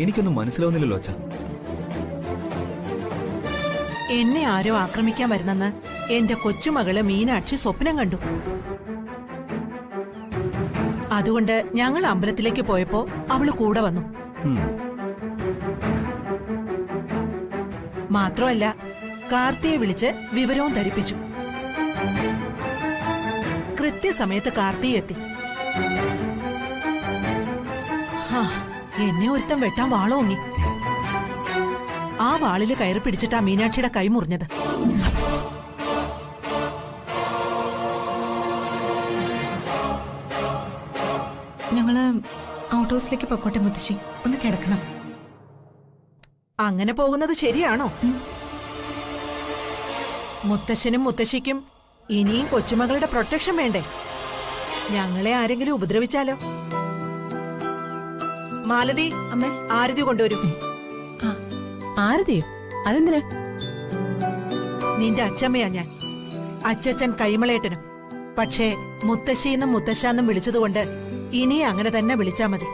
എനിക്കൊന്നും മനസ്സിലാവുന്നില്ലല്ലോ അച്ഛാ. എന്നെ ആരോ ആക്രമിക്കാൻ വരുന്നെന്ന് എന്റെ കൊച്ചുമകള് മീനാക്ഷി സ്വപ്നം കണ്ടു. അതുകൊണ്ട് ഞങ്ങൾ അമ്പലത്തിലേക്ക് പോയപ്പോ അവള് കൂടെ വന്നു. മാത്രമല്ല കാർത്തിയെ വിളിച്ച് വിവരവും ധരിപ്പിച്ചു. കൃത്യസമയത്ത് കാർത്തി എത്തി. എന്നെ ഒരുത്തം വെട്ടാൻ വാളോങ്ങി. ആ വാളില് കയറി പിടിച്ചിട്ടാ മീനാക്ഷിയുടെ കൈ മുറിഞ്ഞത്. ഞങ്ങള് ഔട്ട് ഹൗസിലേക്ക് പൊക്കോട്ടെ മുത്തശ്ശി, ഒന്ന് കിടക്കണം. അങ്ങനെ പോകുന്നത് ശരിയാണോ? മുത്തശ്ശനും മുത്തശ്ശിക്കും ഇനിയും കൊച്ചുമകളുടെ പ്രൊട്ടക്ഷൻ വേണ്ടേ? ഞങ്ങളെ ആരെങ്കിലും ഉപദ്രവിച്ചാലോ? മാലതി, അമ്മേ, ആരതി കൊണ്ടുവരൂ. ആരതിയോ? അതെന്തിനാ? നിന്റെ അച്ഛമ്മയാ ഞാൻ. അച്ഛച്ചൻ കൈമളേട്ടനും. പക്ഷേ മുത്തശ്ശിന്നും മുത്തശ്ശാന്നും വിളിച്ചതുകൊണ്ട് ഇനി അങ്ങനെ തന്നെ വിളിച്ചാ മതി.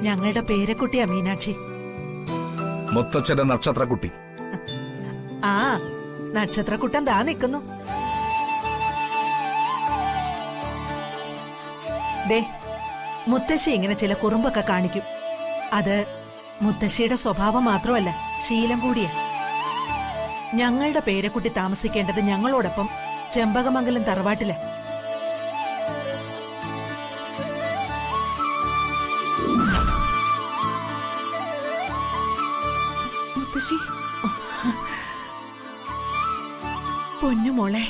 ഞങ്ങളുടെ പേരക്കുട്ടിയാ മീനാക്ഷി. മുത്തച്ഛന്റെ നക്ഷത്രക്കുട്ടി. ആ, നക്ഷത്രക്കുട്ടൻ ദാ നിൽക്കുന്നു. ദേ, മുത്തശ്ശി ഇങ്ങനെ ചില കുറുമ്പൊക്കെ കാണിക്കും. അത് മുത്തശ്ശിയുടെ സ്വഭാവം മാത്രമല്ല, ശീലം കൂടിയാ. ഞങ്ങളുടെ പേരക്കുട്ടി താമസിക്കേണ്ടത് ഞങ്ങളോടൊപ്പം ചെമ്പകമംഗലം തറവാട്ടില. മുത്തശ്ശി, പൊന്നുമോളെ,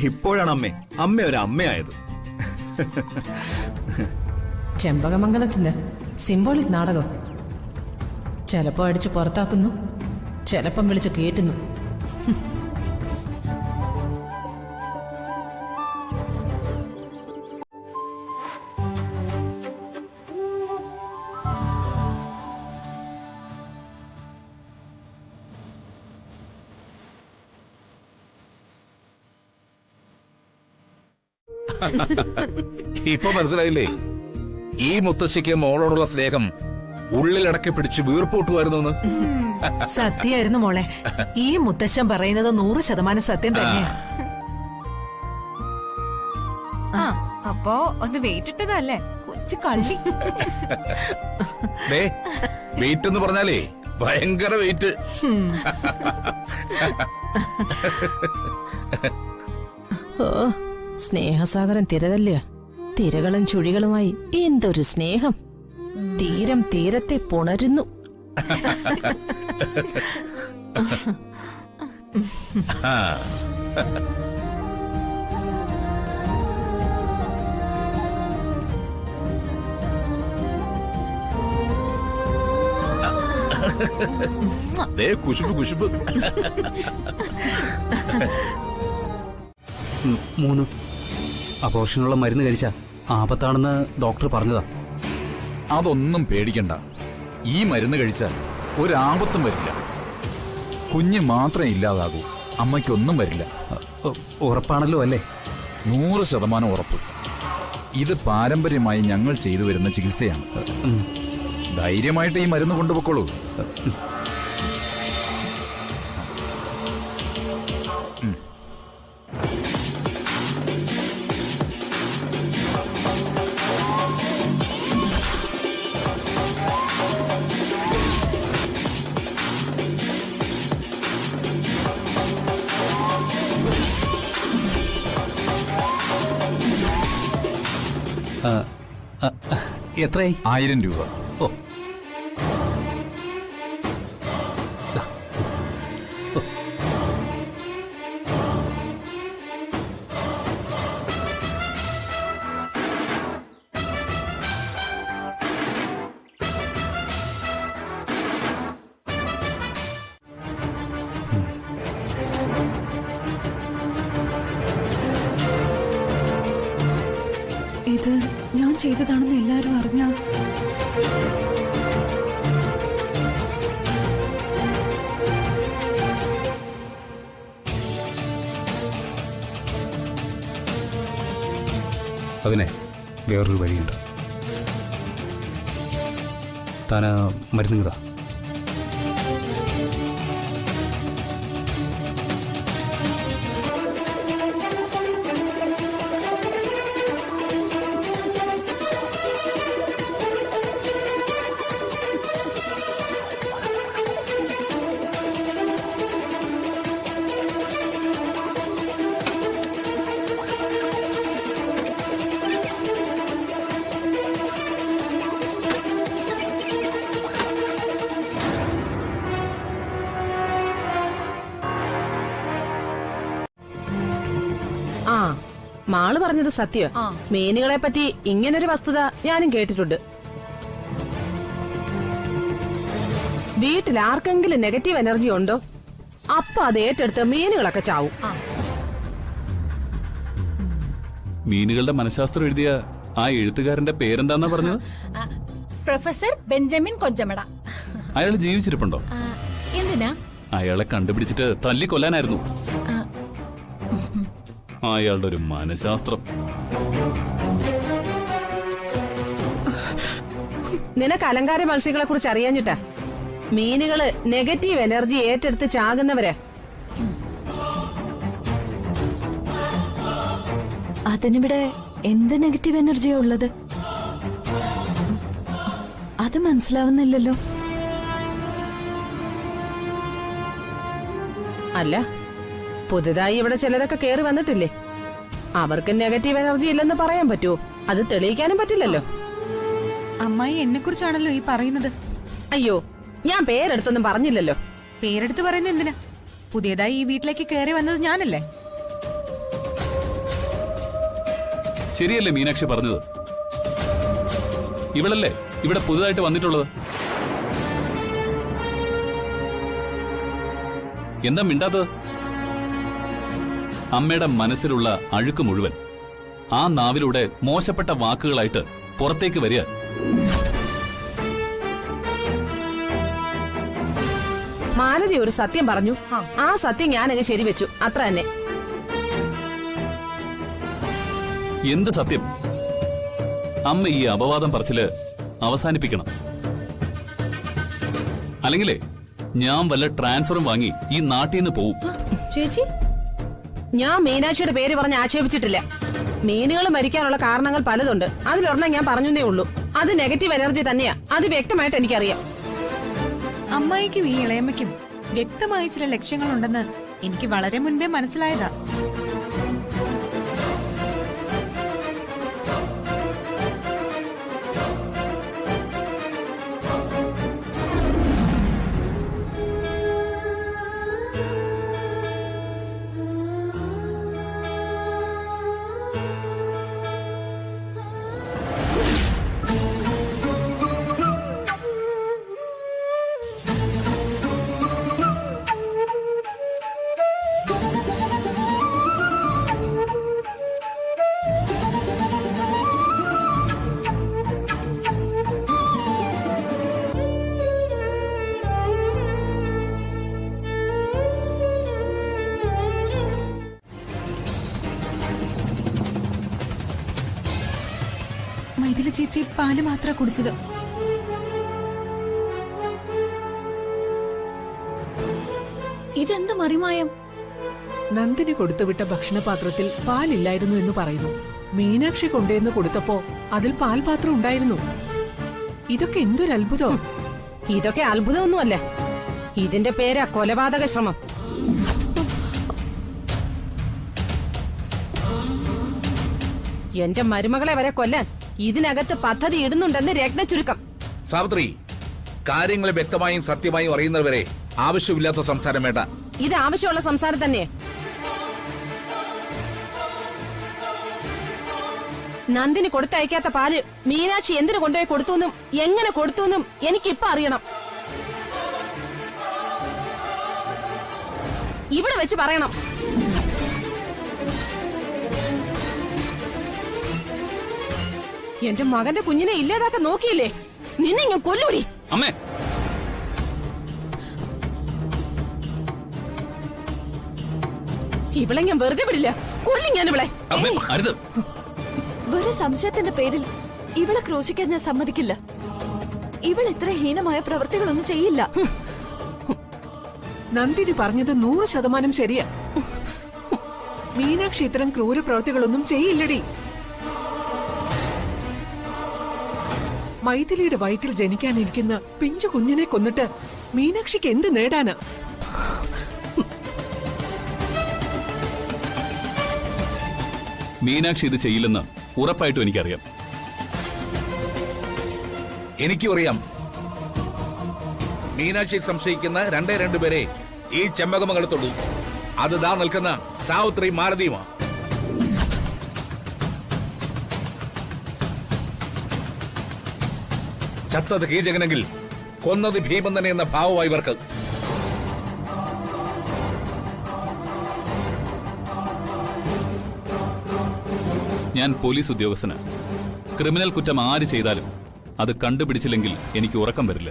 ഇപ്പോഴാണ് അമ്മ ഒരു അമ്മയായത്. ചെമ്പകമംഗലത്തിന് സിംബോളിക് നാടകം. ചിലപ്പോ അടിച്ച് പുറത്താക്കുന്നു, ചിലപ്പം വിളിച്ച് കേറ്റുന്നു. ഇപ്പൊ മനസ്സിലായില്ലേ? ഈ മുത്തശ്ശിക്ക് മോളോടുള്ള സ്നേഹം ഉള്ളിലടക്കി പിടിച്ച് വീർപ്പൂട്ടുമായിരുന്നു. സത്യായിരുന്നു മോളെ. ഈ മുത്തശ്ശൻ പറയുന്നത് 100% സത്യം തന്നെയാ. അപ്പോ ഒന്ന് വെയിറ്റ് ഇട്ടതല്ലേ കൊച്ചു കള്ളി. വെയിറ്റ് എന്ന് പറഞ്ഞാലേ ഭയങ്കര വെയിറ്റ്. ഓ, സ്നേഹസാഗരം തിരതല്ല. തിരകളും ചുഴികളുമായി എന്തൊരു സ്നേഹം. തീരം തീരത്തെ പുണരുന്നു. കുശുമ്പ് കുശുമ്പ്. 3 അപോഷനുള്ള മരുന്ന് കഴിച്ച ആപത്താണെന്ന് ഡോക്ടർ പറഞ്ഞതാ. അതൊന്നും പേടിക്കണ്ട. ഈ മരുന്ന് കഴിച്ചാൽ ഒരാപത്തും വരില്ല. കുഞ്ഞ് മാത്രമേ ഇല്ലാതാകൂ, അമ്മയ്ക്കൊന്നും വരില്ല. ഉറപ്പാണല്ലോ അല്ലേ? 100% ഉറപ്പ്. ഇത് പാരമ്പര്യമായി ഞങ്ങൾ ചെയ്തു വരുന്ന ചികിത്സയാണ്. ധൈര്യമായിട്ട് ഈ മരുന്ന് കൊണ്ടുപോയിക്കോളൂ. എത്രയായി? 1000 രൂപ. ഓ, ഇത് ഞാൻ ചെയ്തതാണെന്ന് എല്ലാരും അറിഞ്ഞാ അതിനെ വേറൊരു വഴിയുണ്ട്. താൻ മരുന്ന് ഇതാ. ആ മാള് പറഞ്ഞത് സത്യം. മീനുകളെ പറ്റി ഇങ്ങനൊരു വസ്തുത ഞാനും കേട്ടിട്ടുണ്ട്. വീട്ടിൽ ആർക്കെങ്കിലും നെഗറ്റീവ് എനർജി ഉണ്ടോ അപ്പൊ അത് ഏറ്റെടുത്ത് മീനുകളൊക്കെ ചാവും. മീനുകളുടെ മനഃശാസ്ത്രം എഴുതിയ ആ എഴുത്തുകാരന്റെ പേരെന്താന്നാ പറഞ്ഞത്? Professor Benjamin Konchamada. അയാൾ ജീവിച്ചിരിപ്പുണ്ടോ? എന്തിനാ? അയാളെ കണ്ടുപിടിച്ചിട്ട് തല്ലിക്കൊല്ലാനായിരുന്നു. അയാളുടെ ഒരു മനഃശാസ്ത്രം. നിനക്ക് അലങ്കാര മത്സ്യങ്ങളെ കുറിച്ച് അറിയാഞ്ഞിട്ടാ. മീനുകള് നെഗറ്റീവ് എനർജി ഏറ്റെടുത്ത് ചാകുന്നവരെ. അതിനിവിടെ എന്ത് നെഗറ്റീവ് എനർജിയാ ഉള്ളത്? അത് മനസ്സിലാവുന്നില്ലല്ലോ. അല്ല, പുതുതായി ഇവിടെ ചിലരൊക്കെ കേറി വന്നിട്ടില്ലേ? അവർക്ക് നെഗറ്റീവ് എനർജി ഇല്ലെന്ന് പറയാൻ പറ്റുമോ? അത് തെളിയിക്കാനും പറ്റില്ലല്ലോ. അമ്മായി എന്നെ കുറിച്ചാണല്ലോ ഈ പറയുന്നത്. അയ്യോ, ഞാൻ പേരെടുത്തൊന്നും പറഞ്ഞില്ലല്ലോ. പേരെടുത്ത് പറയുന്നത് എന്തിനാ? പുതിയതായി ഈ വീട്ടിലേക്ക് കയറി വന്നത് ഞാനല്ലേ? ശരിയല്ലേ മീനാക്ഷി പറഞ്ഞത്? ഇവളല്ലേ ഇവിടെ പുതുതായിട്ട് വന്നിട്ടുള്ളത്? എന്താ മിണ്ടാത്തത്? അമ്മയുടെ മനസ്സിലുള്ള അഴുക്ക് മുഴുവൻ ആ നാവിലൂടെ മോശപ്പെട്ട വാക്കുകളായിട്ട് പുറത്തേക്ക് വരിക. മാലതി ഒരു സത്യം പറഞ്ഞു. ആ സത്യം ഞാനങ്ങ് ശരിവെച്ചു, അത്ര തന്നെ. എന്ത് സത്യം? അമ്മ ഈ അപവാദം പറച്ചില് അവസാനിപ്പിക്കണം. അല്ലെങ്കിലേ ഞാൻ വല്ല ട്രാൻസ്ഫറും വാങ്ങി ഈ നാട്ടിൽ നിന്ന് പോവും. ചേച്ചി, ഞാൻ മീനാക്ഷിയുടെ പേര് പറഞ്ഞ് ആക്ഷേപിച്ചിട്ടില്ല. മീനുകൾ മരിക്കാനുള്ള കാരണങ്ങൾ പലതുണ്ട്. അതിലൊരെണ്ണം ഞാൻ പറഞ്ഞേ ഉള്ളൂ. അത് നെഗറ്റീവ് എനർജി തന്നെയാ. അത് വ്യക്തമായിട്ട് എനിക്കറിയാം. അമ്മായിക്കും ഈ ഇളയമ്മയ്ക്കും വ്യക്തമായ ചില ലക്ഷ്യങ്ങളുണ്ടെന്ന് എനിക്ക് വളരെ മുൻപേ മനസ്സിലായതാ. മൈഥിലി ചേച്ചി പാല് മാത്ര കുടിച്ചത്. ഇതെന്ത് മറിമായം? നന്ദിനി കൊടുത്തുവിട്ട ഭക്ഷണപാത്രത്തിൽ പാലില്ലായിരുന്നു എന്ന് പറയുന്നു. മീനാക്ഷി കൊണ്ടുവന്ന് കൊടുത്തപ്പോ അതിൽ പാൽപാത്രം ഉണ്ടായിരുന്നു. ഇതൊക്കെ എന്തൊരു അത്ഭുതം! ഇതൊക്കെ അത്ഭുതമൊന്നുമല്ല. ഇതിന്റെ പേരാ കൊലപാതക ശ്രമം. എന്റെ മരുമകളെ വരെ കൊല്ലാൻ ഇതിനകത്ത് പദ്ധതി ഇടുന്നുണ്ടെന്ന് രത്നചുരുക്കം. സാവിത്രി, കാര്യങ്ങൾ വ്യക്തമായും സത്യമായും അറിയുന്നവരെ ആവശ്യമില്ലാത്ത സംസാരം വേണ്ട. ഇത് ആവശ്യമുള്ള സംസാരം തന്നെ. നന്ദിനി കൊടുത്തയക്കാത്ത പാല് മീനാക്ഷി എന്തിനു കൊണ്ടുപോയി കൊടുത്തുവെന്നും എങ്ങനെ കൊടുത്തുവെന്നും എനിക്കിപ്പോ അറിയണം. ഇവിടെ വെച്ച് പറയണം. എന്റെ മകന്റെ കുഞ്ഞിനെ ഇല്ലാതാക്കാൻ നോക്കിയില്ലേ? നിന്നെ ഞാൻ കൊല്ലൂടി. അമ്മേ, ഇവളെ ഞാൻ വെറുതെ വിടില്ല. കൊല്ലും ഞാൻ ഇവളെ. അമ്മേ, അരുത്. വെറും സംശയത്തിന്റെ പേരിൽ ഇവളെ ക്രോശിക്കാൻ ഞാൻ സമ്മതിക്കില്ല. ഇവൾ ഇത്ര ഹീനമായ പ്രവൃത്തികളൊന്നും ചെയ്യില്ല. നന്ദിനി പറഞ്ഞത് 100% ശരിയാ. മീനാക്ഷി ഇത്തരം ക്രൂര പ്രവൃത്തികളൊന്നും ചെയ്യില്ലടി. മൈഥിലിയുടെ വയറ്റിൽ ജനിക്കാനിരിക്കുന്ന പിഞ്ചു കുഞ്ഞിനെ കൊന്നിട്ട് മീനാക്ഷിക്ക് എന്ത് നേടാനാ? മീനാക്ഷി ഇത് ചെയ്യില്ലെന്ന് ഉറപ്പായിട്ടും എനിക്കറിയാം. എനിക്കും അറിയാം. മീനാക്ഷി സംശയിക്കുന്ന 2 പേരെ ഈ ചെമ്പകമംഗലത്തുള്ളൂ. അത് ദാ നിൽക്കുന്ന സാവിത്രി മാലതിയുമാ. ചത്തത് കീചകനെങ്കിൽ കൊന്നത് ഭീമൻ തന്നെ എന്ന ഭാവമായി ഇവർക്ക്. ഞാൻ പോലീസ് ഉദ്യോഗസ്ഥന്. ക്രിമിനൽ കുറ്റം ആര് ചെയ്താലും അത് കണ്ടുപിടിച്ചില്ലെങ്കിൽ എനിക്ക് ഉറക്കം വരില്ല.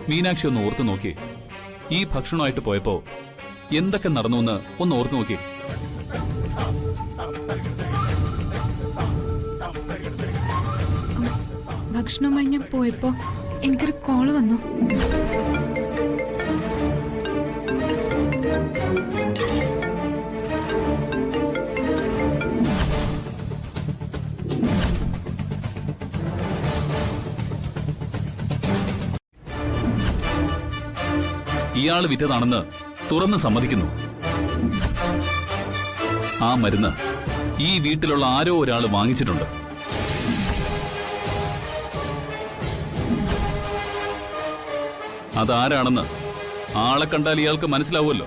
മീനാക്ഷി ഒന്ന് ഓർത്തു നോക്കി. ഈ ഭക്ഷണമായിട്ട് പോയപ്പോ എന്തൊക്കെ നടന്നുവെന്ന് ഒന്ന് ഓർത്തു നോക്കി. ഭക്ഷണവുമായി ഞാൻ പോയപ്പോ എനിക്കൊരു കോള് വന്നു. ഇയാള് വിറ്റതാണെന്ന് തുറന്ന് സമ്മതിക്കുന്നു. ആ മരുന്ന് ഈ വീട്ടിലുള്ള ആരോ ഒരാൾ വാങ്ങിച്ചിട്ടുണ്ട്. അതാരാണെന്ന് ആളെ കണ്ടാൽ ഇയാൾക്ക് മനസ്സിലാവുമല്ലോ.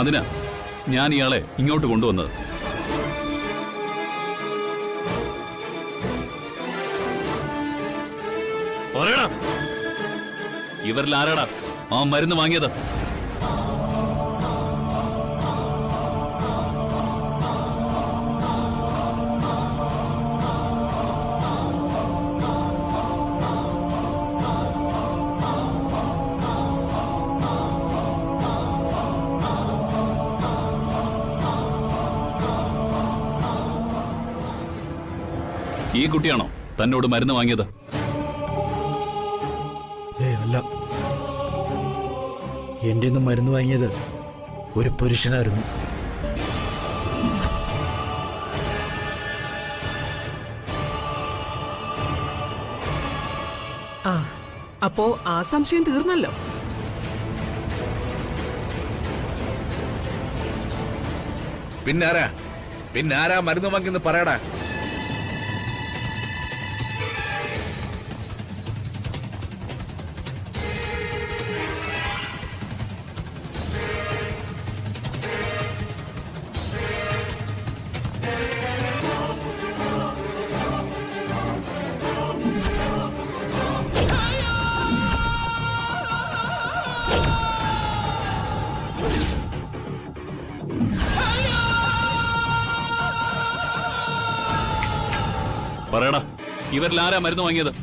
അതിന് ഞാൻ ഇയാളെ ഇങ്ങോട്ട് കൊണ്ടുവന്നത്. പറയടാ, ഇവരിൽ ആരാടാ ആ മരുന്ന് വാങ്ങിയത്? ഈ കുട്ടിയാണോ തന്നോട് മരുന്ന് വാങ്ങിയത്? അല്ല, എന്റെ നിന്ന് മരുന്ന് വാങ്ങിയത് ഒരു പുരുഷനായിരുന്നു. അപ്പോ ആ സംശയം തീർന്നല്ലോ. പിന്നാരാ മരുന്ന് വാങ്ങിയെന്ന് പറയടാ. പറയടാ, ഇവരിൽ ആരാ മരുന്ന് വാങ്ങിയത്?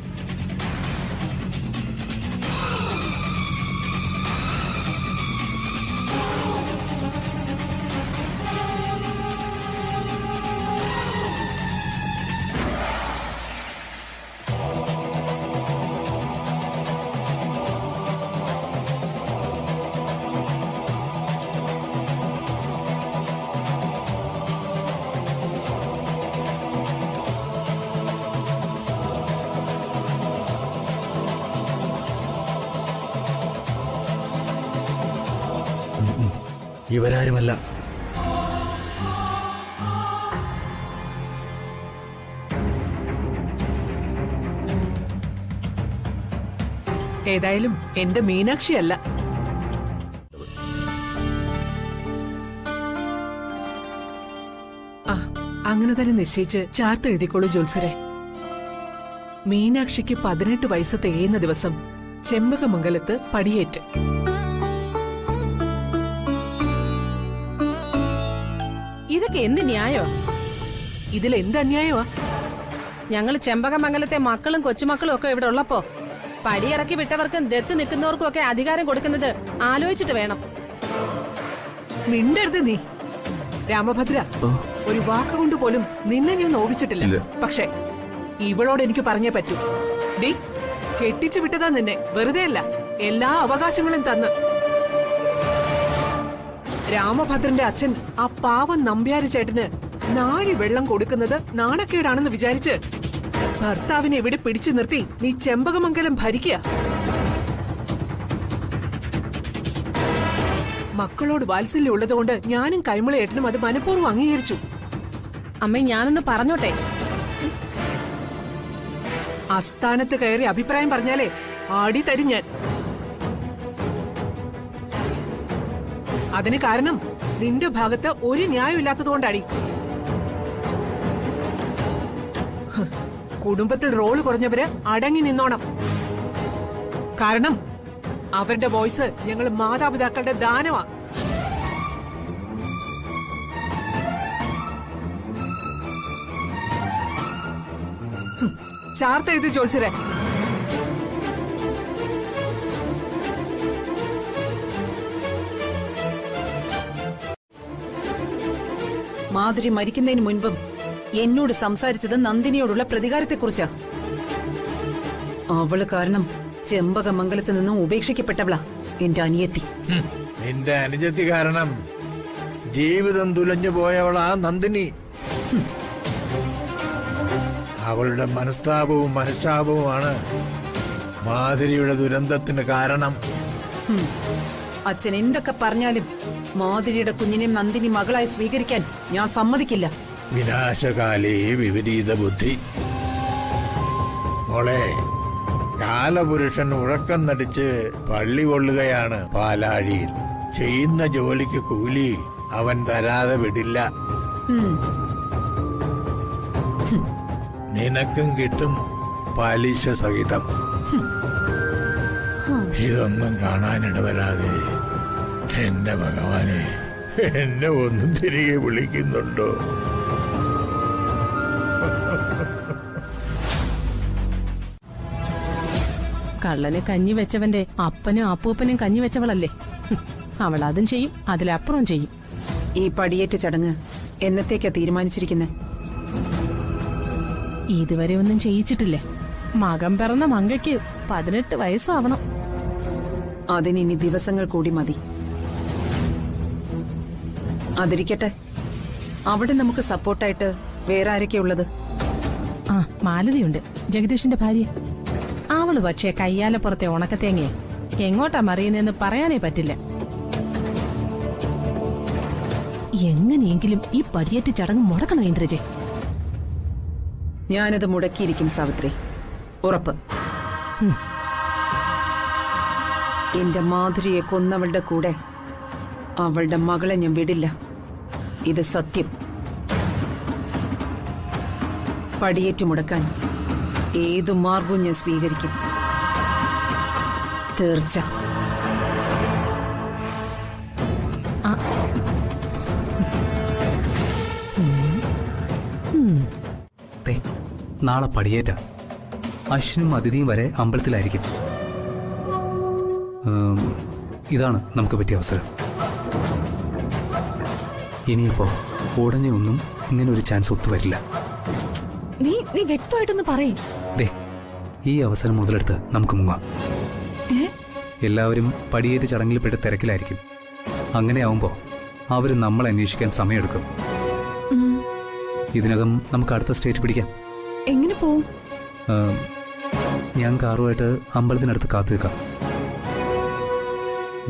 ഇവരാരുമല്ല. ഏതായാലും എന്റെ മീനാക്ഷിയല്ല. അങ്ങനെ തന്നെ നിശ്ചയിച്ച് ചാർത്ത് എഴുതിക്കോളൂ ജോത്സരെ. മീനാക്ഷിക്ക് 18 വയസ്സ് തികയുന്ന ദിവസം ചെമ്പകമംഗലത്ത് പടിയേറ്റ്. നിനക്ക് എന്ത് ന്യായോ? ഇതിൽ എന്ത് അന്യായമാ? ഞങ്ങൾ ചെമ്പകമംഗലത്തെ മക്കളും കൊച്ചുമക്കളും ഒക്കെ ഇവിടെ ഉള്ളപ്പോ പടിയിറക്കി വിട്ടവർക്കും ദത്ത് നിൽക്കുന്നവർക്കും ഒക്കെ അധികാരം കൊടുക്കുന്നത് ആലോചിച്ചിട്ട് വേണം. മിണ്ടരുത് നീ രാമഭദ്ര. ഒരു വാക്കുകൊണ്ട് പോലും നിന്നെ ഞാൻ നോവിച്ചിട്ടില്ല. പക്ഷെ ഇവളോട് എനിക്ക് പറഞ്ഞേ പറ്റൂ. ഡി കെട്ടിച്ചു വിട്ടതാ നിന്നെ, വെറുതെ അല്ല, എല്ലാ അവകാശങ്ങളും തന്ന്. രാമഭദ്രന്റെ അച്ഛൻ ആ പാവം നമ്പ്യാരി ചേട്ടന് നാഴി വെള്ളം കൊടുക്കുന്നത് നാണക്കേടാണെന്ന് വിചാരിച്ച് ഭർത്താവിനെ ഇവിടെ പിടിച്ചു നിർത്തി നീ ചെമ്പകമംഗലം ഭരിക്കുക. മക്കളോട് വാത്സല്യം ഉള്ളതുകൊണ്ട് ഞാനും കൈമളയേട്ടനും അത് മനഃപൂർവ്വം അംഗീകരിച്ചു. അമ്മ ഞാനൊന്ന് പറഞ്ഞോട്ടെ. ആസ്ഥാനത്ത് കയറി അഭിപ്രായം പറഞ്ഞാലേ ആടി തരും ഞാൻ. അതിന് കാരണം നിന്റെ ഭാഗത്ത് ഒരു ന്യായം ഇല്ലാത്തതുകൊണ്ടാടി. കുടുംബത്തിൽ റോള് കുറഞ്ഞവര് അടങ്ങി നിന്നോണം. കാരണം അവരുടെ വോയിസ് ഞങ്ങൾ മാതാപിതാക്കളുടെ ദാനമാ. ചാർത്തെഴുതി ചോദിച്ചേ. മാധുരി മരിക്കുന്നതിന് മുൻപും എന്നോട് സംസാരിച്ചത് നന്ദിനിയോടുള്ള പ്രതികാരത്തെക്കുറിച്ചാ. അവള് കാരണം ചെമ്പകമംഗലത്ത് നിന്നും ഉപേക്ഷിക്കപ്പെട്ടവളാ എന്റെ അനിയത്തി. നിന്റെ അനുജത്തി കാരണം ജീവിതം തുലഞ്ഞു പോയവളാ നന്ദിനി. അവളുടെ മനസ്താപവും മനഃശാപവുമാണ് മാധുരിയുടെ ദുരന്തത്തിന് കാരണം. അച്ഛൻ എന്തൊക്കെ പറഞ്ഞാലും മാധുരിയുടെ കുഞ്ഞിനെ നന്ദിനി മകളായി സ്വീകരിക്കാൻ ഞാൻ സമ്മതിക്കില്ല. വിനാശകാലേ വിപരീത ബുദ്ധി. മോളെ, കാലപുരുഷൻ ഉറക്കം നടിച്ച് പള്ളി കൊള്ളുകയാണ് പാലാഴിയിൽ. ചെയ്യുന്ന ജോലിക്ക് കൂലി അവൻ തരാതെ വിടില്ല. നിനക്കും കിട്ടും പലിശ സഹിതം. ഇതൊന്നും കാണാനിടവരാതെ എന്റെ ഭഗവാനെ, എന്നെ ഒന്നും തിരികെ വിളിക്കുന്നുണ്ടോ? കള്ളന് കഞ്ഞി വെച്ചവന്റെ അപ്പനും അപ്പൂപ്പനും കഞ്ഞി വെച്ചവളല്ലേ. അവൾ അതും ചെയ്യും, അതിലപ്പുറം ചെയ്യും. ഈ പടിയേറ്റ ചടങ്ങ് എന്നത്തേക്കാ തീരുമാനിച്ചിരിക്കുന്നത്? ഇതുവരെ ഒന്നും ചെയ്യിച്ചിട്ടില്ല. മകൻ പിറന്ന മങ്കയ്ക്ക് 18 വയസ്സാവണം. അതിനി ദിവസങ്ങൾ കൂടി മതി. അതിരിക്കട്ടെ, അവിടെ നമുക്ക് സപ്പോർട്ടായിട്ട് വേറെ ആരൊക്കെയുള്ളത്? ആ, മാലതിയുണ്ട്, ജഗദീഷിന്റെ ഭാര്യ. അവള് പക്ഷേ കയ്യാലപ്പുറത്തെ ഉണക്കത്തേങ്ങയെ എങ്ങോട്ടാ മറിയുന്നതെന്ന് പറയാനേ പറ്റില്ല. എങ്ങനെയെങ്കിലും ഈ പടിയേറ്റ് ചടങ്ങ് മുടക്കണം ഇന്ദ്രജെ. ഞാനത് മുടക്കിയിരിക്കും സാവിത്രി, ഉറപ്പ്. എന്റെ മാധുരിയെ കൊന്നവളുടെ കൂടെ അവളുടെ മകളെ ഞാൻ വിടില്ല. ഇത് സത്യം. പടിയേറ്റു മുടക്കാൻ ഏതു മാർഗവും ഞാൻ സ്വീകരിക്കും. തീർച്ച. നാളെ പടിയേറ്റ. അശ്വിനും അതിഥിയും വരെ അമ്പലത്തിലായിരിക്കും. ഇതാണ് നമുക്ക് പറ്റിയ അവസരം. ഇനിയിപ്പോ ഉടനെ ഒന്നും ഇങ്ങനെ ഒരു ചാൻസ് ഒത്തുവരില്ല. നീ വ്യക്തമായിട്ടൊന്ന് പറയും. ഈ അവസരം മുതലെടുത്ത് നമുക്ക് മുങ്ങാം. എല്ലാവരും പടിയേറ്റ് ചടങ്ങിൽ പെട്ട് തിരക്കിലായിരിക്കും. അങ്ങനെയാവുമ്പോ അവര് നമ്മളെ അന്വേഷിക്കാൻ സമയമെടുക്കും. ഇതിനകം നമുക്ക് അടുത്ത സ്റ്റേജ് പിടിക്കാം. എങ്ങനെ പോവും? ഞാൻ കാറുമായിട്ട് അമ്പലത്തിനടുത്ത് കാത്തു നിൽക്കാം.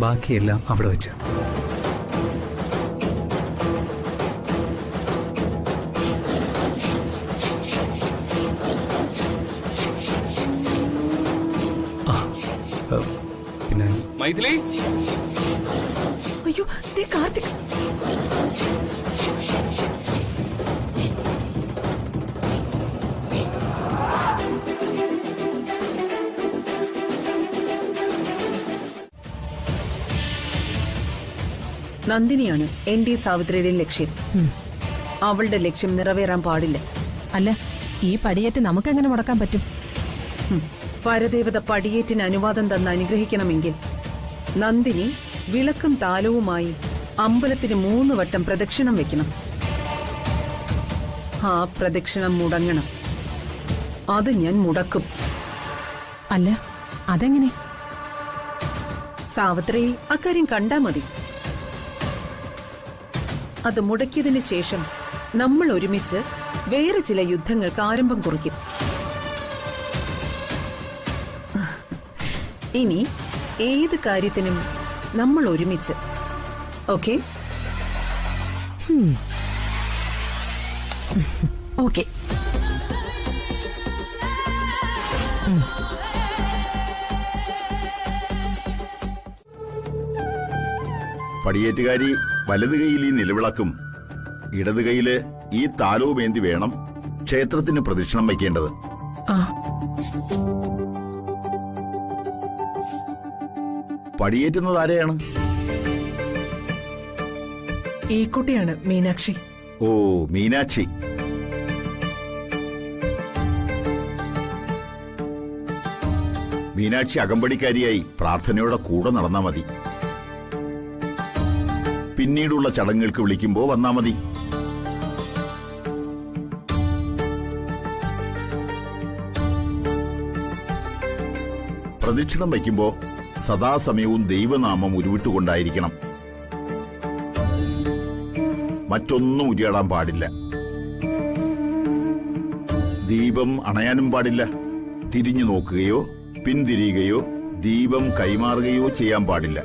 ബാക്കിയെല്ലാം അവിടെ വെച്ച്. പിന്നെ മൈഥിലി, അയ്യോ കാർത്തിക്. നന്ദിനിയാണ് എന്റെ സാവിത്രിയുടെ ലക്ഷ്യം. അവളുടെ ലക്ഷ്യം നിറവേറാൻ പാടില്ല. അല്ല, ഈ പടിയേറ്റ് നമുക്കെങ്ങനെ മുടക്കാൻ പറ്റും? പരദേവത പടിയേറ്റിന് അനുവാദം തന്ന് അനുഗ്രഹിക്കണമെങ്കിൽ നന്ദിനി വിളക്കും താലവുമായി അമ്പലത്തിന് 3 വട്ടം പ്രദക്ഷിണം വെക്കണം. ആ പ്രദക്ഷിണം മുടങ്ങണം. അത് ഞാൻ മുടക്കും. അല്ല, അതെങ്ങനെ? സാവിത്രി അക്കാര്യം കണ്ടാ മതി. അത് മുടക്കിയതിനു ശേഷം നമ്മൾ ഒരുമിച്ച് വേറെ ചില യുദ്ധങ്ങൾക്ക് ആരംഭം കുറിക്കും. ഇനി ഏത് കാര്യത്തിനും നമ്മൾ ഒരുമിച്ച്. ഓക്കെ? ഓക്കെ. പടിയേറ്റുകാരി വലത് കൈയിൽ ഈ നിലവിളക്കും ഇടത് കൈയില് ഈ താലവുമേന്തി വേണം ക്ഷേത്രത്തിന് പ്രദക്ഷിണം വയ്ക്കേണ്ടത്. പടിയേറ്റുന്നത് ആരെയാണ്? ഈ കുട്ടിയാണ് മീനാക്ഷി. ഓ, മീനാക്ഷി. മീനാക്ഷി അകമ്പടിക്കാരിയായി പ്രാർത്ഥനയോടെ കൂടെ നടന്നാ മതി. പിന്നീടുള്ള ചടങ്ങുകൾക്ക് വിളിക്കുമ്പോ വന്നാ മതി. പ്രദക്ഷിണം വയ്ക്കുമ്പോ സദാസമയവും ദൈവനാമം ഉരുവിട്ടുകൊണ്ടായിരിക്കണം. മറ്റൊന്നും ഉരിയാടാൻ പാടില്ല. ദീപം അണയാനും പാടില്ല. തിരിഞ്ഞു നോക്കുകയോ പിന്തിരിയുകയോ ദീപം കൈമാറുകയോ ചെയ്യാൻ പാടില്ല.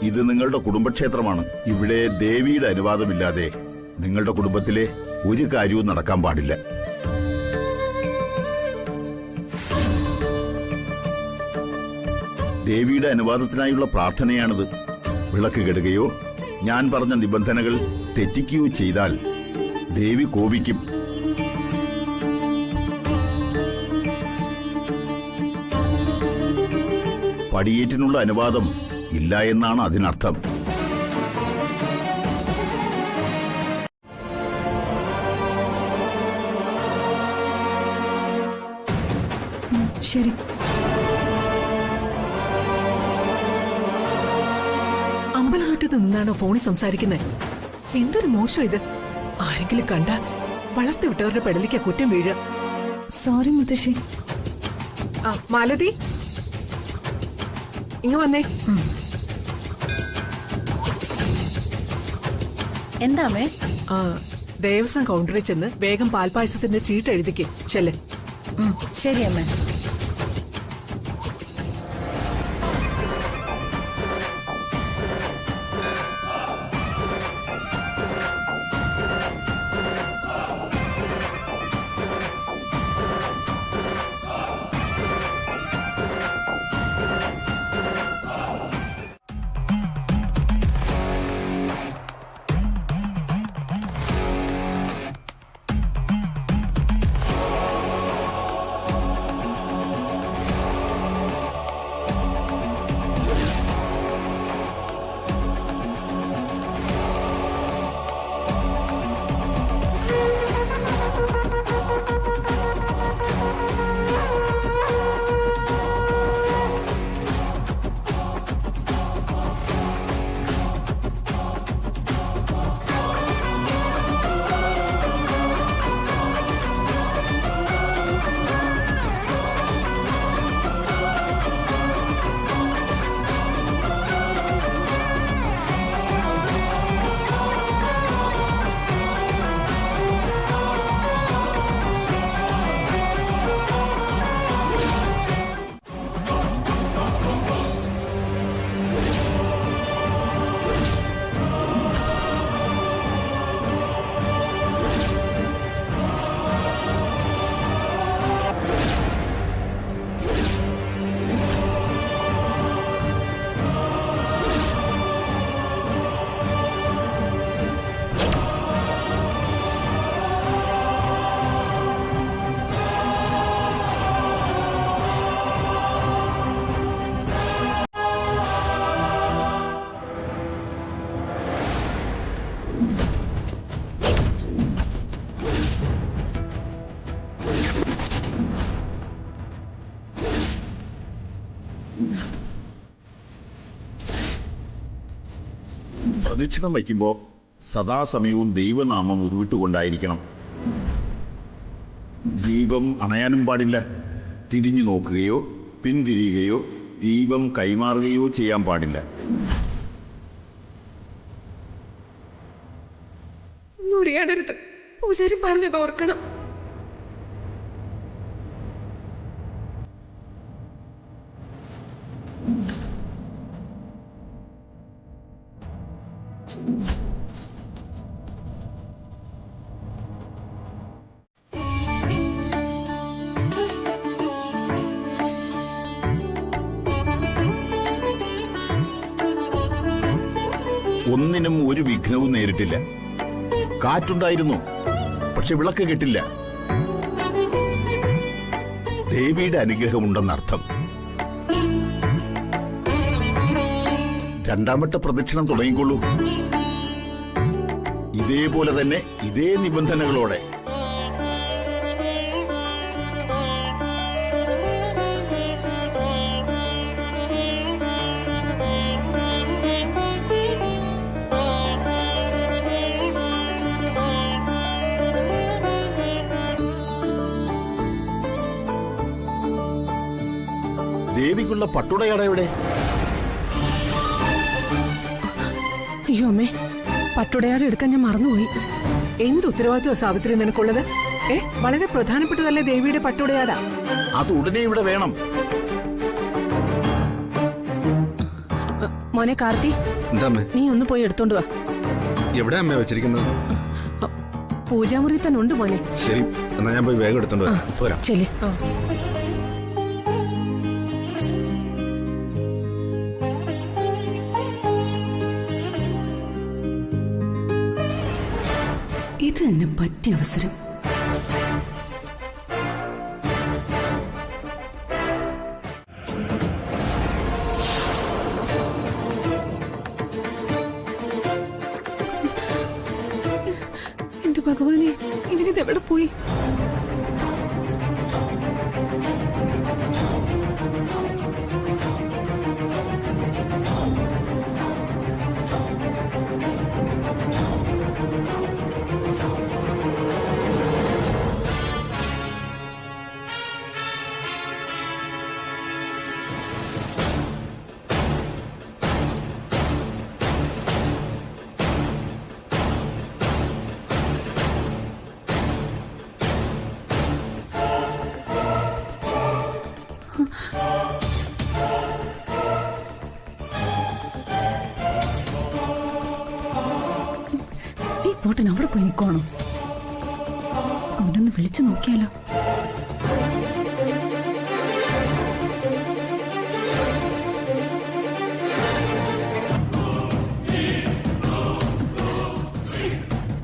ഇത് നിങ്ങളുടെ കുടുംബക്ഷേത്രമാണ്. ഇവിടെ ദേവിയുടെ അനുവാദമില്ലാതെ നിങ്ങളുടെ കുടുംബത്തിലെ ഒരു കാര്യവും നടക്കാൻ പാടില്ല. ദേവിയുടെ അനുവാദത്തിനായുള്ള പ്രാർത്ഥനയാണിത്. വിളക്ക് കെടുകയോ ഞാൻ പറഞ്ഞ നിബന്ധനകൾ തെറ്റിക്കുകയോ ചെയ്താൽ ദേവി കോപിക്കും. പടിയേറ്റിനുള്ള അനുവാദം ഇല്ല എന്നാണ് അതിനർത്ഥം. ശരി. അമ്പലമുറ്റത്ത് നിന്നാണോ ഫോണിൽ സംസാരിക്കുന്നത്? എന്തൊരു മോശം ഇത്. ആരെങ്കിലും കണ്ട വളർത്തി വിട്ടവരുടെ പെടലിക്ക കുറ്റം വീഴുക. സോറി മുത്തശ്ശി. മാലതി, ഇങ്ങ് വന്നേ. എന്താമേ? ദേവസ്വം കൗണ്ടറിൽ ചെന്ന് വേഗം പാൽപായസത്തിന്റെ ചീട്ട് എഴുതിക്ക് ചെല്ല്. ശരി അമ്മേ. പ്രദക്ഷിണം വയ്ക്കുമ്പോൾ സദാസമയവും ദൈവനാമം ഉരുവിട്ടുകൊണ്ടായിരിക്കണം. ദീപം അണയാനും പാടില്ല. തിരിഞ്ഞു നോക്കുകയോ പിന്തിരിയുകയോ ദീപം കൈമാറുകയോ ചെയ്യാൻ പാടില്ല. മുറിയാടരുത്, പൂജാരി പറഞ്ഞത് ഓർക്കണം. ഒന്നിനും ഒരു വിഘ്നവും നേരിട്ടില്ല. കാറ്റുണ്ടായിരുന്നു, പക്ഷെ വിളക്ക് കെട്ടില്ല. ദേവിയുടെ അനുഗ്രഹമുണ്ടെന്നർത്ഥം. രണ്ടാം വട്ട പ്രദക്ഷിണം തുടങ്ങിക്കൊള്ളൂ. ഇതേപോലെ തന്നെ, ഇതേ നിബന്ധനകളോടെ. ദേവിക്കുള്ള പട്ടുടയാട എവിടെ? അയ്യോ അമ്മേ, പട്ടുടയാട എടുക്കാൻ ഞാൻ മറന്നുപോയി. എന്ത് ഉത്തരവാദിത്വം സാവിത്രി നിനക്കുള്ളത്? വളരെ പ്രധാനപ്പെട്ടതല്ലേ ദേവിയുടെ പട്ടുടയാട? അത് ഉടനെ ഇവിടെ വേണം. മോനെ കാർത്തി, നീ ഒന്ന് പോയി എടുത്തോണ്ട് വാ. എവിടെ അമ്മ വെച്ചിരിക്കുന്നത്? പൂജാമുറി തന്നെ ഉണ്ട് മോനെ. ശരി, എന്നാ ഞാൻ പോയി വേഗം എടുത്തോണ്ട് വരാം. ചെല്ലേ. ഇത് തന്നെ പറ്റിയ അവസരം. എന്റെ ഭഗവാനെ, ഇവരിതെവിടെ പോയി? ഈ തോട്ടൻ അവിടെ പോയി നിൽക്കുവാണോ? അവനൊന്ന് വിളിച്ചു നോക്കിയാലോ?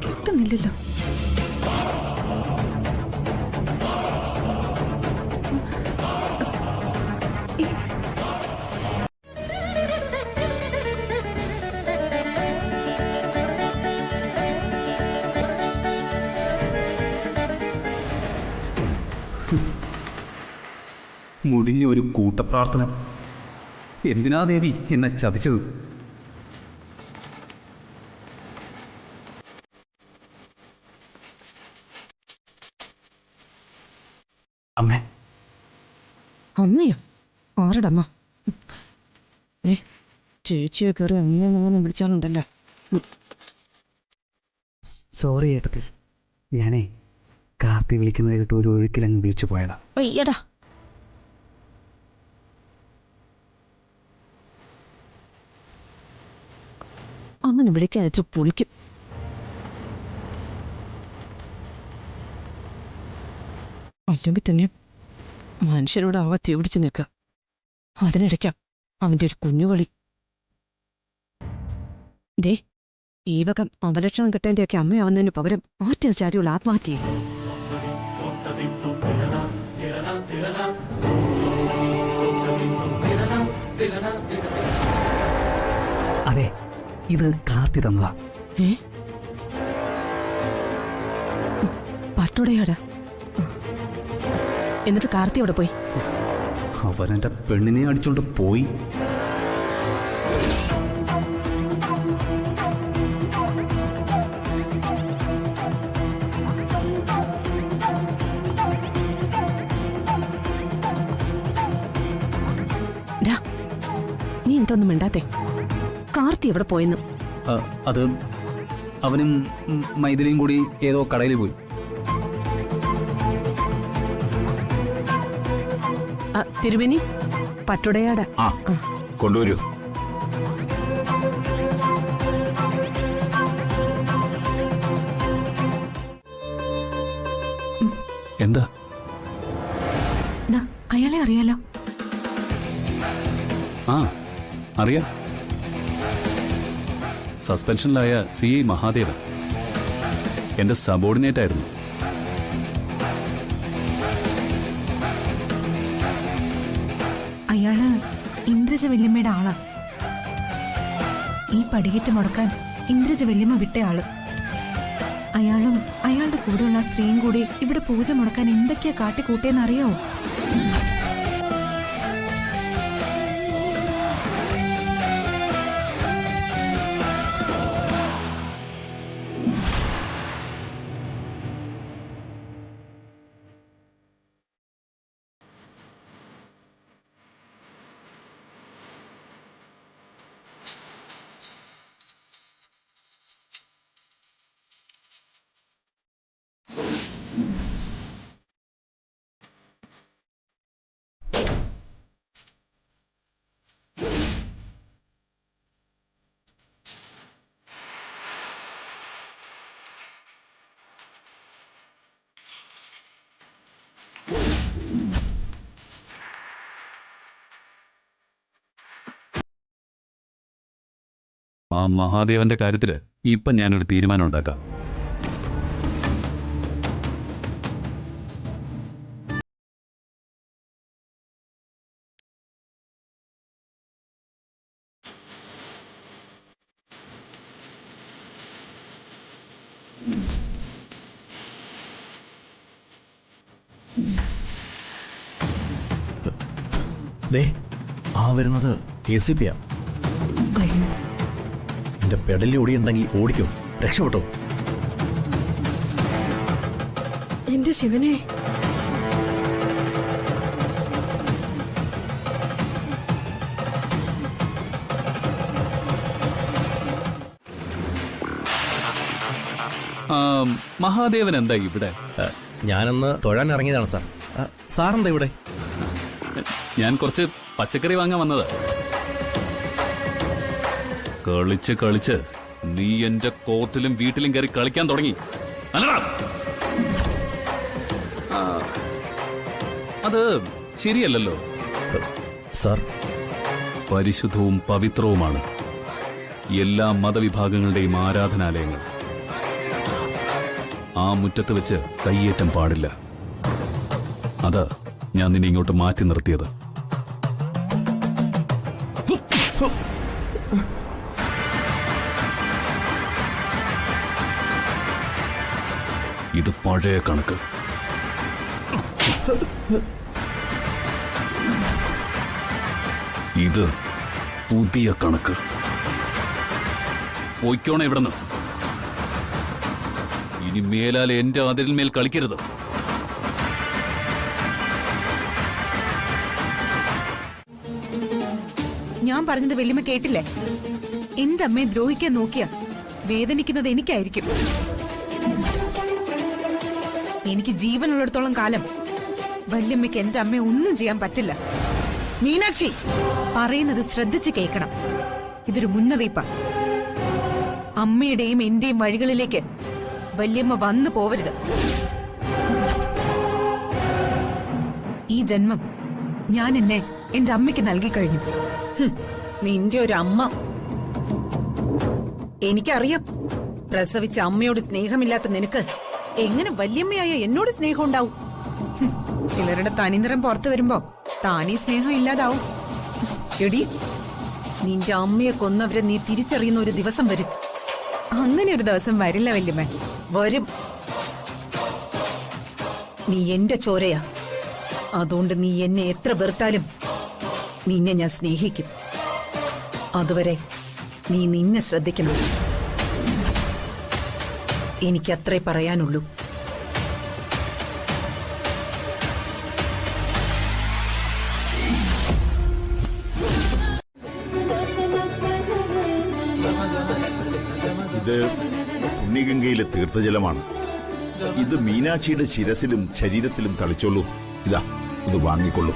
കിട്ടുന്നില്ലല്ലോ. മുടിഞ്ഞ ഒരു കൂട്ടപ്രാർത്ഥന. എന്തിനാ ദേവി എന്നെ ചതിച്ചത്? അമ്മേ. അമ്മയോ? ആരടമ്മ? ചേച്ചിയെ കയറി അങ്ങനെ വിളിച്ചാലുണ്ടല്ലോ. സോറി ഏട്ടത്തി, ഞാനേ കാർത്തി വിളിക്കുന്നത് കേട്ട് ഒരു ഒഴുക്കിലങ്ങ് വിളിച്ചു പോയതാ. അയ്യടാ, അങ്ങനെ വിളിക്കാൻ വെച്ച് പൊളിക്കും. അല്ലെങ്കിൽ തന്നെ മനുഷ്യരോട് അവ തീപിടിച്ച് നിൽക്കുക. അതിനിടയ്ക്കാം അവന്റെ ഒരു കുഞ്ഞുകളി. ദേ, ഈ വകം അവലക്ഷണം കിട്ടേന്റെയൊക്കെ അമ്മയാവുന്നതിന് പകരം ആറ്റിൽ ചാടിയുള്ള ആത്മഹത്യ. അതെ, ഇത് കാർത്തി തന്നതാ. പട്ടുടയാടാ. എന്നിട്ട് കാർത്തി അവിടെ പോയി. അവനെന്റെ പെണ്ണിനെ അടിച്ചോണ്ട് പോയി. എന്തായിട്ടൊന്നും മിണ്ടാത്തെ? കാർത്തി എവിടെ പോയെന്ന്? അത് അവനും മൈഥിലിയും കൂടി ഏതോ കടയിൽ പോയി. തിരുമേനി, പട്ടുടയാട. ആ കൊണ്ടുവരൂ. എന്താ? അയാളെ അറിയാലോ. ആ അറിയാം. സസ്പെൻഷനിലായ CI മഹാദേവൻ എന്റെ സബോർഡിനേറ്റ് ആയിരുന്നു. അയാള് ഇന്ദ്രജ വല്യമ്മയുടെ ആളാ. ഈ പടികേറ്റ് മുടക്കാൻ ഇന്ദ്രജ വല്യമ്മ വിട്ടയാള്. അയാളും അയാളുടെ കൂടെയുള്ള സ്ത്രീയും കൂടി ഇവിടെ പൂജ മുടക്കാൻ എന്തൊക്കെയാ കാട്ടിക്കൂട്ടിയെന്നറിയാവോ? ആ മഹാദേവന്റെ കാര്യത്തില് ഇപ്പൊ ഞാനൊരു തീരുമാനം ഉണ്ടാക്കാം. ആ വരുന്നത് ACP-യാ. എന്റെ പെടലി ഓടിയുണ്ടെങ്കിൽ ഓടിക്കും. രക്ഷപ്പെട്ടോ? എന്റെ ശിവനെ, മഹാദേവൻ എന്താ ഇവിടെ? ഞാനൊന്ന് തൊഴാൻ ഇറങ്ങിയതാണ് സാർ. സാറെന്താ ഇവിടെ? ഞാൻ കുറച്ച് പച്ചക്കറി വാങ്ങാൻ വന്നത്. കളിച്ച് കളിച്ച് നീ എന്റെ കോർട്ടിലും വീട്ടിലും കയറി കളിക്കാൻ തുടങ്ങി അല്ലടാ? അത് ശരിയല്ലല്ലോ സാർ. പരിശുദ്ധവും പവിത്രവുമാണ് എല്ലാ മതവിഭാഗങ്ങളുടെയും ആരാധനാലയങ്ങൾ. ആ മുറ്റത്ത് വെച്ച് കയ്യേറ്റം പാടില്ല. അതാ ഞാൻ നിന്നെ ഇങ്ങോട്ട് മാറ്റി നിർത്തിയത്. ഇത് പഴയ കണക്ക്. ഇത് പുതിയ കണക്ക്. പോയിക്കോണേ ഇവിടുന്ന്. ഇനി മേലാലെ എന്റെ അതിരിന്മേൽ കളിക്കരുത്. ഞാൻ പറഞ്ഞത് വല്യമ്മ കേട്ടില്ലേ? എന്റെ അമ്മയെ ദ്രോഹിക്കാൻ നോക്കിയ വേദനിക്കുന്നത് എനിക്കായിരിക്കും. എനിക്ക് ജീവനുള്ളിടത്തോളം കാലം വല്യമ്മയ്ക്ക് എന്റെ അമ്മയെ ഒന്നും ചെയ്യാൻ പറ്റില്ല. മീനാക്ഷി പറയുന്നത് ശ്രദ്ധിച്ച് കേൾക്കണം. ഇതൊരു മുന്നറിയിപ്പാ. അമ്മയുടെയും എന്റെയും വഴികളിലേക്ക് വല്യമ്മ വന്നു പോവരുത്. ഈ ജന്മം ഞാൻ എന്നെ എന്റെ അമ്മയ്ക്ക് നൽകി കഴിഞ്ഞു. നിന്റെ ഒരു അമ്മ. എനിക്കറിയാം, പ്രസവിച്ച അമ്മയോട് സ്നേഹമില്ലാത്ത നിനക്ക് എങ്ങനെ വല്യമ്മയായ എന്നോട് സ്നേഹം ഉണ്ടാവും? ചിലരുടെ തനിനിറം പുറത്തു വരുമ്പോ താനീ സ്നേഹം ഇല്ലാതാവും. എടി, നിന്റെ അമ്മയെ കൊന്നവരെ നീ തിരിച്ചറിയുന്ന ഒരു ദിവസം വരും. അങ്ങനെ ഒരു ദിവസം വരില്ല വല്യമ്മ. വരും. നീ എന്റെ ചോരയാ. അതുകൊണ്ട് നീ എന്നെ എത്ര വെറുത്താലും നിന്നെ ഞാൻ സ്നേഹിക്കും. അതുവരെ നീ നിന്നെ ശ്രദ്ധിക്കണം. എനിക്കത്രേ പറയാനുള്ളൂ. ശബരിമലയിലെ തീർത്ഥജലമാണ്. ഇത് മീനാക്ഷിയുടെ ശിരസിലും ശരീരത്തിലും തളിച്ചോളൂ. ഇതാ, ഇത് വാങ്ങിക്കൊള്ളൂ.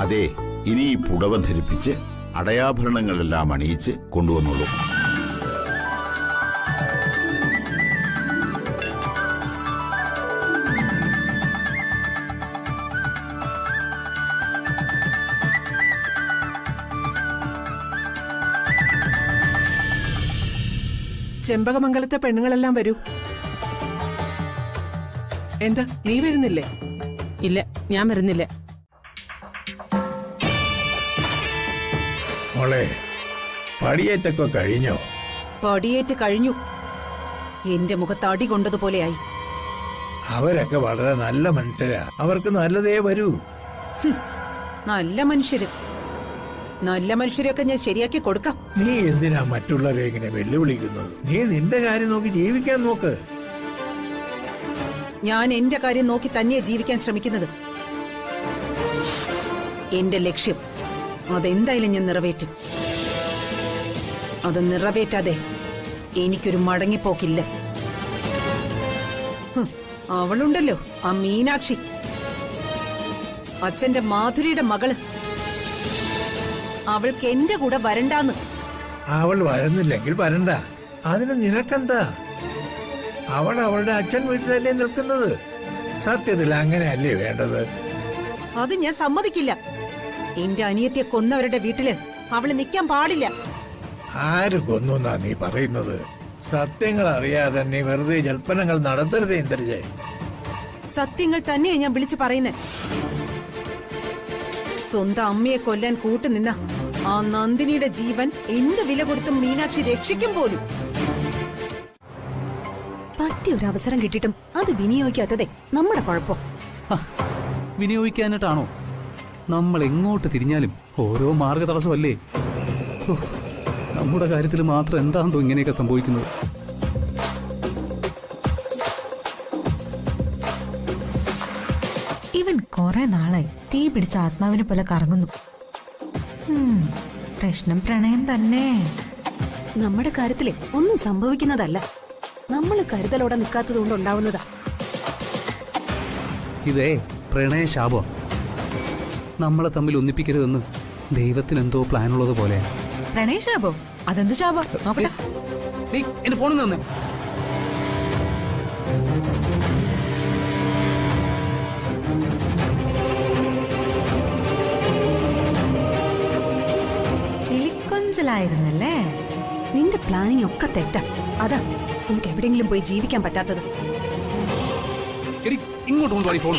അതെ, ഇനി ഈ പുടവ ധരിപ്പിച്ച് അടയാഭരണങ്ങളെല്ലാം അണിയിച്ച് കൊണ്ടുവന്നോളൂ. ചെമ്പകമംഗലത്തെ പെണ്ണുങ്ങളെല്ലാം വരൂ. എന്താ നീ വരുന്നില്ലേ? ഇല്ല, ഞാൻ വരുന്നില്ല. മോളെ, പടിയേറ്റൊക്കെ കഴിഞ്ഞോ? പടിയേറ്റ് കഴിഞ്ഞു. എന്റെ മുഖത്ത് അടി കൊണ്ടതുപോലെയായി. അവരൊക്കെ വളരെ നല്ല മനുഷ്യരാ. അവർക്ക് നല്ലതേ വരൂ. നല്ല മനുഷ്യര്. നല്ല മനുഷ്യരെയൊക്കെ ഞാൻ ശരിയാക്കി കൊടുക്കാം. നീ എന്തിനാ മറ്റുള്ളവരെ ഇങ്ങനെ വെല്ലുവിളിക്കുന്നത്? നീ നിന്റെ കാര്യം നോക്കി ജീവിക്കാൻ നോക്ക്. ഞാൻ എന്റെ കാര്യം നോക്കി തന്നെയാ ജീവിക്കാൻ ശ്രമിക്കുന്നത്. എന്റെ ലക്ഷ്യം അതെന്തായാലും ഞാൻ നിറവേറ്റും. അത് നിറവേറ്റാതെ എനിക്കൊരു മടങ്ങിപ്പോക്കില്ല. അവളുണ്ടല്ലോ, ആ മീനാക്ഷി, അച്ഛന്റെ മാധുരിയുടെ മകള്. അവൾക്ക് എന്റെ കൂടെ വരണ്ടാന്ന്. അവൾ വരുന്നില്ലെങ്കിൽ വരണ്ട. അതിന് നിനക്കെന്താ? അവൾ അവളുടെ അച്ഛൻ വീട്ടിലല്ലേ നിൽക്കുന്നത്. സത്യത്തിൽ അങ്ങനെയല്ലേ വേണ്ടത്? അത് ഞാൻ സമ്മതിക്കില്ല. എന്റെ അനിയത്തിയെ കൊന്നവരുടെ വീട്ടില് അവള് നിൽക്കാൻ പാടില്ല. ആര് കൊന്നുന്നാ നീ പറയുന്നത്? സത്യങ്ങൾ അറിയാതെ നീ വെറുതെ ജൽപ്പനങ്ങൾ നടത്തരുതേ ഇന്ദ്രജെ. സത്യങ്ങൾ തന്നെയാ ഞാൻ വിളിച്ചു പറയുന്നത്. സ്വന്തം അമ്മയെ കൊല്ലാൻ കൂട്ടുനിന്ന ആ നന്ദിനിയുടെ ജീവൻ എന്ത് വില കൊടുത്തും മീനാക്ഷി രക്ഷിക്കും പോലും. പറ്റിയ ഒരു അവസരം കിട്ടിയിട്ടും അത് വിനിയോഗിക്കാത്തതേ നമ്മുടെ കുഴപ്പം. വിനിയോഗിക്കാനായിട്ടാണോ? നമ്മൾ എങ്ങോട്ട് തിരിഞ്ഞാലും ഓരോ മാർഗ തടസ്സമല്ലേ. നമ്മുടെ കാര്യത്തിൽ മാത്രം എന്താണെന്നോ ഇങ്ങനെയൊക്കെ സംഭവിക്കുന്നത്. ഇവൻ കുറെ നാളായി തീ പിടിച്ച ആത്മാവിനെ പോലെ കറങ്ങുന്നു. പ്രശ്നം പ്രണയം തന്നെ. നമ്മുടെ കാര്യത്തിലെ ഒന്നും സംഭവിക്കുന്നതല്ല, നമ്മൾ കരുതലോടെ നിൽക്കാത്തത് കൊണ്ടുണ്ടാവുന്നതാ. ഇതേ പ്രണയശാപം. നമ്മളെ തമ്മിൽ ഒന്നിപ്പിക്കരുതെന്ന് ദൈവത്തിനെന്തോ പ്ലാനുള്ളത് പോലെയാ. പ്രണയശാപോ? അതെന്ത് ശാപം? നോക്കട്ടെ. എന്റെ ഫോണിൽ നിന്ന് കിളിക്കൊഞ്ചലായിരുന്നല്ലേ? നിന്റെ പ്ലാനിങ് ഒക്കെ തെറ്റാ. അതാ നമുക്ക് എവിടെയെങ്കിലും പോയി ജീവിക്കാൻ പറ്റാത്തത്. ഇങ്ങോട്ട് കൊണ്ടുപോയി ഫോൺ.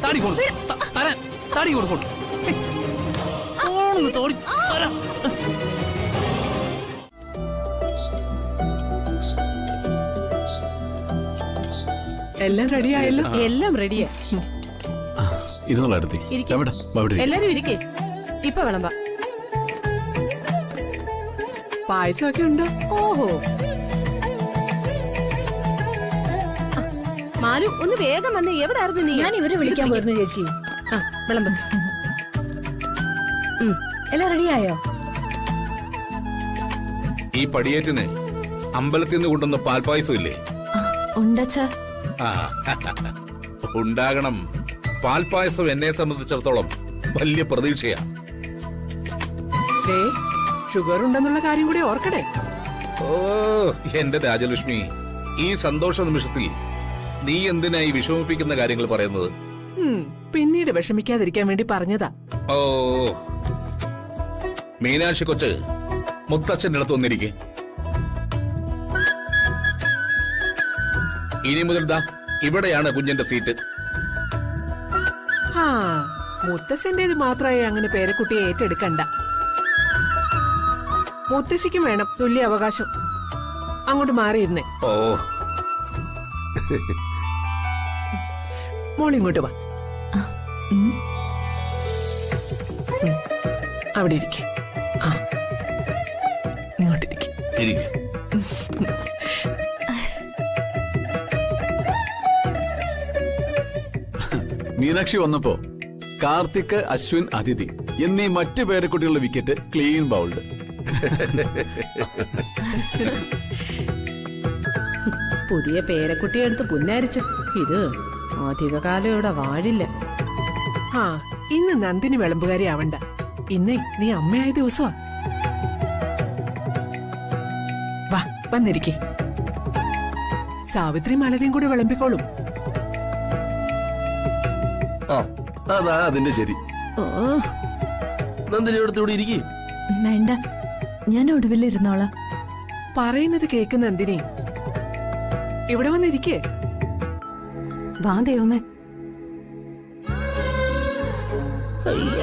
താടി ഫോൺ താടി കൊണ്ട് ഫോൺ. എല്ലാം റെഡിയായല്ലോ? എല്ലാം റെഡിയാ. എല്ലാരും ഇരിക്കേ, ഇപ്പൊ വിളമ്പാ. പായസമൊക്കെ ഉണ്ടോ? ഓഹോ, മാലു ഒന്ന് വേഗം വന്ന്. എവിടെ ആയിരുന്നു നീ? ഞാൻ ഇവരെ വിളിക്കാൻ പോയിരുന്നു ചേച്ചി. വിളമ്പ. എല്ലാം റെഡിയായോ? ഈ പടിയേറ്റിന് അമ്പലത്തിൽ നിന്ന് കൊണ്ടുവന്ന പാൽപായസം ഇല്ലേ? ഉണ്ടച്ചാ. ഉണ്ടാകണം. പാൽപായസം എന്നെ സംബന്ധിച്ചിടത്തോളം വലിയ പ്രതീക്ഷയാ. ഷുഗർ ഉണ്ടെന്നുള്ള കാര്യം കൂടി ഓർക്കണേ. ഓ എന്റെ രാജലക്ഷ്മി, ഈ സന്തോഷ നിമിഷത്തിൽ നീ എന്തിനായി വിഷമിപ്പിക്കുന്ന കാര്യങ്ങൾ പറയുന്നത്? പിന്നീട് വിഷമിക്കാതിരിക്കാൻ വേണ്ടി പറഞ്ഞതാ. ഓ മീനാക്ഷി കൊച്ച്, മുത്തച്ഛൻ്റെ അടുത്ത് വന്നിരിക്കെ. ഇനി മുതൽ ദാ ഇവിടെയാണ് കുഞ്ഞിന്റെ സീറ്റ്. ആ മുത്തശ്ശന്റേത് മാത്രമായി അങ്ങനെ പേരക്കുട്ടിയെ ഏറ്റെടുക്കണ്ട. മുത്തശ്ശിക്കും വേണം തുല്യ അവകാശം. അങ്ങോട്ട് മാറിയിരുന്നേ. ഓ മോളിങ്ങോട്ട് വാ. അവിടെ ഇരിക്കെ. ആ ഇങ്ങോട്ടിരിക്കെ. ഇരിക്കെ. മീനാക്ഷി വന്നപ്പോ കാർത്തിക്, അശ്വിൻ, അതിഥി എന്നീ മറ്റു പേരക്കുട്ടികളുടെ വിക്കറ്റ് ക്ലീൻ ബൗൾഡ്. പുതിയ പേരക്കുട്ടിയെ എടുത്ത് പുന്നാരിച്ചു. ഇത് അധികകാലം ഇവിടെ വാഴില്ല. ആ ഇന്ന് നന്ദിനി വിളമ്പുകാരി ആവണ്ട. ഇന്നേ നീ അമ്മയായ ദിവസമാ. വാ വന്നിരിക്കെ. സാവിത്രി മലതയും കൂടി വിളമ്പിക്കോളും. ആ അതാ അതിന്റെ ശരി. ഓ നന്ദിനി അടുത്തൂടെ ഇരിക്കേ. വേണ്ട, ഞാൻ ഒടുവിലിരുന്നോളാം. പറയുന്നത് കേക്ക് നന്ദിനി. ഇവിടെ വന്നിരിക്കേ. വാ ദൈവമേ. അയ്യ